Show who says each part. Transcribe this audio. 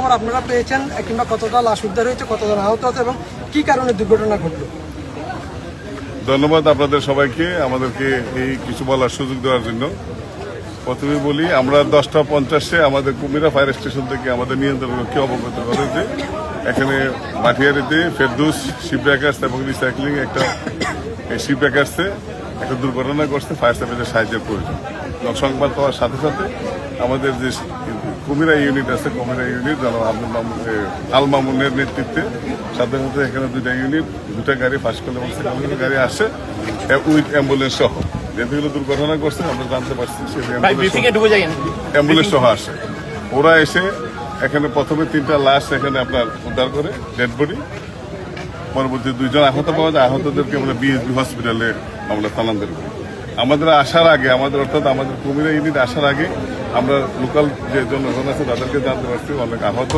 Speaker 1: খবর আপনারা পেয়েছেন কিংবা কতটা লাশ উদ্ধার হয়েছে, কতজন আহত আছে এবং কি কারণে দুর্ঘটনা ঘটলো?
Speaker 2: ধন্যবাদ আপনাদের সবাইকে আমাদেরকে এই কিছু বলার সুযোগ দেওয়ার জন্য। প্রথমে বলি, আমরা 10:50 আমাদের কুমিরা ফায়ার স্টেশন থেকে আমাদের নিয়ন্ত্রণকে অবগত করে যে এখানে মাটিয়ারিতে ফেরদৌস শিপ ব্রেকার্স এবং রিসাইক্লিং একটা শিপ ব্রেকার্সে একটা দুর্ঘটনা ঘটছে, ফায়ার সার্ভিসের সাহায্যের প্রয়োজন। সংবাদ পাওয়ার সাথে সাথে আমাদের যে কুমিরা ইউনিট আছে, কুমিরা ইউনিট আল মামুনের নেতৃত্বে সাথে সাথে এখানে দুটা গাড়ি ফার্স্ট কল এবং সেকেন্ড গাড়ি আসে উইথ অ্যাম্বুলেন্স সহ। যেগুলো দুর্ঘটনা করছে আমরা জানতে পারছি অ্যাম্বুলেন্স সহ আসে। ওরা এসে এখানে প্রথমে 3টা লাশ এখানে আপনার উদ্ধার করে, ডেড বডি। পরবর্তী 2 জন আহত পাওয়া যায়, আহতদেরকে আমরা বিএসবি হসপিটালে আমরা স্থানান্তর করি। আমাদের আসার আগে, অর্থাৎ আমাদের কুমিরা ইউনিট আসার আগে আমরা লোকাল যে জনগণ আছে তাদেরকে জানতে পারছি অনেক আহত।